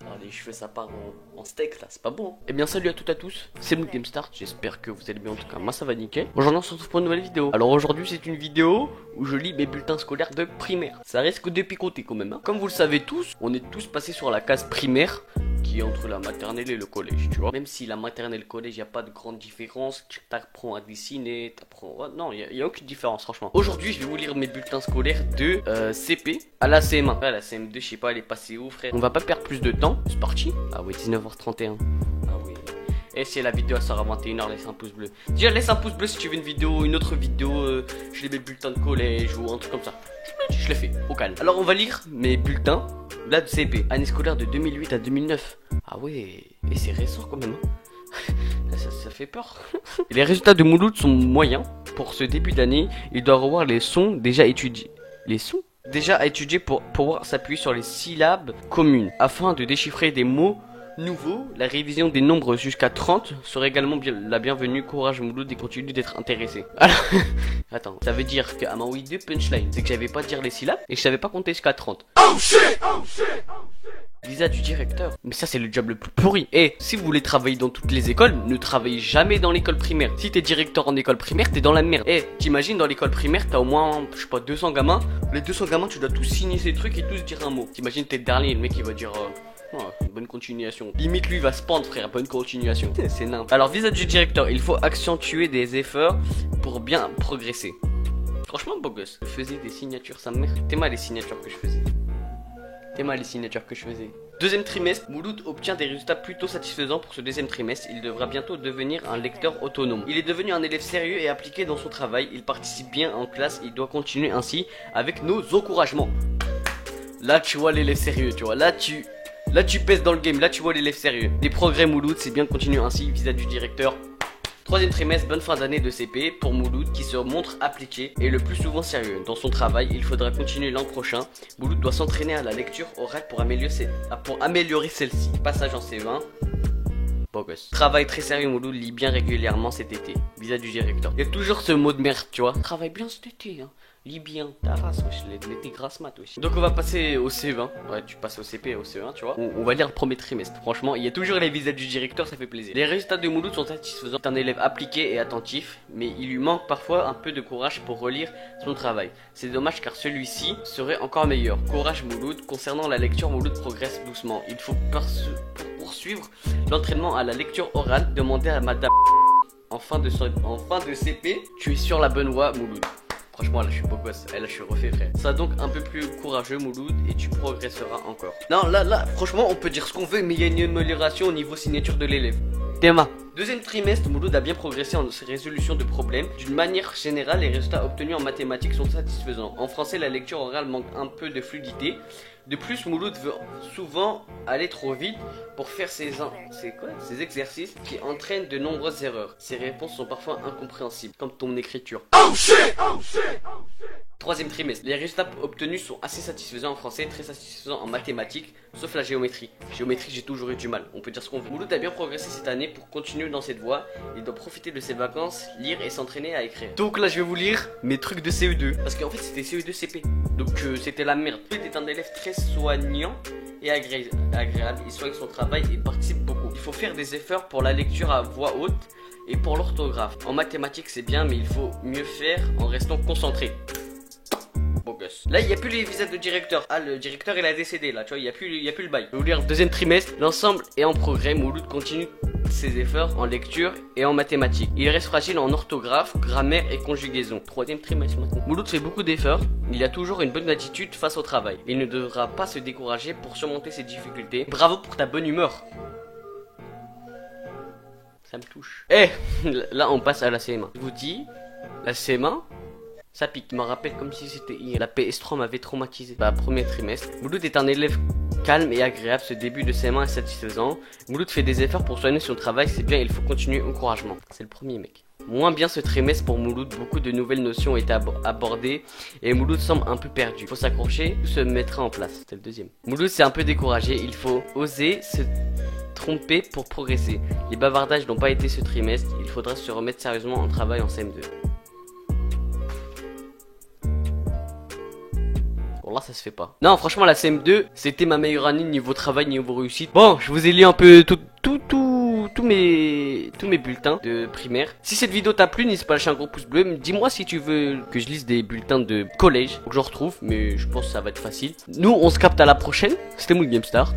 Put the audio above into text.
Alors les cheveux ça part en steak là, c'est pas bon. Eh bien salut à toutes et à tous, c'est Mood Game Start, j'espère que vous allez bien, en tout cas moi ça va nickel. Aujourd'hui on se retrouve pour une nouvelle vidéo. Alors aujourd'hui c'est une vidéo où je lis mes bulletins scolaires de primaire. Ça risque de picoter quand même hein. Comme vous le savez tous, on est tous passés sur la case primaire qui est entre la maternelle et le collège, tu vois. Même si la maternelle et le collège, il n'y a pas de grande différence, tu t'apprends à dessiner, t'apprends... Ouais, non, il n'y a aucune différence, franchement. Aujourd'hui, je vais vous lire mes bulletins scolaires de CP à la CM1. Ouais, la CM2, je sais pas, elle est passée où, frère? On va pas perdre plus de temps, c'est parti. Ah oui, 19h31. Ah oui. Et si la vidéo elle sort à 21h, laisse un pouce bleu. Déjà, laisse un pouce bleu si tu veux une autre vidéo, je lis mes bulletins de collège ou un truc comme ça. Je l'ai fait, au calme. Alors, on va lire mes bulletins là de CP, année scolaire de 2008 à 2009. Ah ouais, et c'est récent quand même hein. ça fait peur. Et les résultats de Mouloud sont moyens. Pour ce début d'année, il doit revoir les sons déjà étudiés. Les sons déjà à étudier pour pouvoir s'appuyer sur les syllabes communes. Afin de déchiffrer des mots nouveaux, la révision des nombres jusqu'à 30 serait également la bienvenue. Courage Mouloud et continue d'être intéressé. Alors, attends, ça veut dire qu'à ma oui deux punchline, c'est que j'avais pas dire les syllabes et que je savais pas compter jusqu'à 30. Oh shit, oh shit, oh shit. Visa du directeur. Mais ça c'est le job le plus pourri. Et si vous voulez travailler dans toutes les écoles, ne travaillez jamais dans l'école primaire. Si t'es directeur en école primaire, t'es dans la merde. Et t'imagines dans l'école primaire, t'as au moins, je sais pas, 200 gamins. Les 200 gamins, tu dois tous signer ces trucs et tous dire un mot. T'imagines t'es le dernier, le mec il va dire... bonne continuation. Limite lui va se pendre frère, bonne continuation. C'est nimp. Alors visa du directeur, il faut accentuer des efforts pour bien progresser. Franchement beau gosse. Je faisais des signatures, ça me merde. T'es mal les signatures que je faisais. Deuxième trimestre, Mouloud obtient des résultats plutôt satisfaisants pour ce deuxième trimestre. Il devra bientôt devenir un lecteur autonome. Il est devenu un élève sérieux et appliqué dans son travail. Il participe bien en classe. Il doit continuer ainsi avec nos encouragements. Là tu vois l'élève sérieux, tu vois. Là tu pèses dans le game. Là tu vois l'élève sérieux. Des progrès Mouloud, c'est bien de continuer ainsi. Visa du directeur. Troisième trimestre, bonne fin d'année de CP pour Mouloud qui se montre appliqué et le plus souvent sérieux. Dans son travail, il faudra continuer l'an prochain. Mouloud doit s'entraîner à la lecture orale pour améliorer celle-ci. Passage en CE1. Beau gosse. Travail très sérieux, Mouloud lit bien régulièrement cet été. Visa du directeur. Il y a toujours ce mot de merde, tu vois. Travaille bien cet été, hein. Lis bien, ta race, wesh, l'été grasse mat, wesh. Donc on va passer au CE1. Ouais, tu passes au CP et au CE1, tu vois. On va lire le premier trimestre. Franchement, il y a toujours les visas du directeur, ça fait plaisir. Les résultats de Mouloud sont satisfaisants. C'est un élève appliqué et attentif, mais il lui manque parfois un peu de courage pour relire son travail. C'est dommage car celui-ci serait encore meilleur. Courage Mouloud. Concernant la lecture, Mouloud progresse doucement. Il faut poursuivre l'entraînement à la lecture orale. Demandez à madame en fin de CP. Tu es sur la bonne voie, Mouloud. Franchement là je suis beau gosse, là je suis refait frère. Sois donc un peu plus courageux Mouloud et tu progresseras encore. Non là franchement on peut dire ce qu'on veut mais il y a une amélioration au niveau signature de l'élève. Théma. Deuxième trimestre, Mouloud a bien progressé en ses résolutions de problèmes. D'une manière générale, les résultats obtenus en mathématiques sont satisfaisants. En français, la lecture orale manque un peu de fluidité. De plus, Mouloud veut souvent aller trop vite pour faire ses exercices qui entraînent de nombreuses erreurs. Ses réponses sont parfois incompréhensibles, comme ton écriture. Oh shit, oh shit, oh shit. Troisième trimestre, les résultats obtenus sont assez satisfaisants en français, très satisfaisants en mathématiques, sauf la géométrie. Géométrie, j'ai toujours eu du mal, on peut dire ce qu'on veut. Mouloud a bien progressé cette année pour continuer dans cette voie. Il doit profiter de ses vacances, lire et s'entraîner à écrire. Donc là, je vais vous lire mes trucs de CE2. Parce qu'en fait, c'était CE2 CP. Donc c'était la merde. Mouloud est un élève très soignant et agréable. Il soigne son travail et participe beaucoup. Il faut faire des efforts pour la lecture à voix haute et pour l'orthographe. En mathématiques, c'est bien, mais il faut mieux faire en restant concentré. Là il n'y a plus les visas de directeur. Ah le directeur il a décédé là, tu vois, il n'y a plus le bail. Je vais vous lire deuxième trimestre. L'ensemble est en progrès. Mouloud continue ses efforts en lecture et en mathématiques. Il reste fragile en orthographe, grammaire et conjugaison. Troisième trimestre maintenant. Mouloud fait beaucoup d'efforts. Il a toujours une bonne attitude face au travail. Il ne devra pas se décourager pour surmonter ses difficultés. Bravo pour ta bonne humeur. Ça me touche. Eh là on passe à la CM1. Je vous dis, la CM1 ça pique, je me rappelle comme si c'était hier. La PS3 m'avait traumatisé. Premier trimestre. Mouloud est un élève calme et agréable. Ce début de CM1 est satisfaisant. Mouloud fait des efforts pour soigner son travail. C'est bien, il faut continuer. Encouragement. C'est le premier mec. Moins bien ce trimestre pour Mouloud. Beaucoup de nouvelles notions ont été abordées. Et Mouloud semble un peu perdu. Il faut s'accrocher. Tout se mettra en place. C'est le deuxième. Mouloud s'est un peu découragé. Il faut oser se tromper pour progresser. Les bavardages n'ont pas été ce trimestre. Il faudra se remettre sérieusement en travail en CM2. là ça se fait pas. Non, franchement, la CM2, c'était ma meilleure année niveau travail, niveau réussite. Bon, je vous ai lu un peu tous mes bulletins de primaire. Si cette vidéo t'a plu, n'hésite pas à lâcher un gros pouce bleu. Dis-moi si tu veux que je lise des bulletins de collège. Faut que j'en retrouve, mais je pense que ça va être facile. Nous, on se capte à la prochaine. C'était Mood Game Start.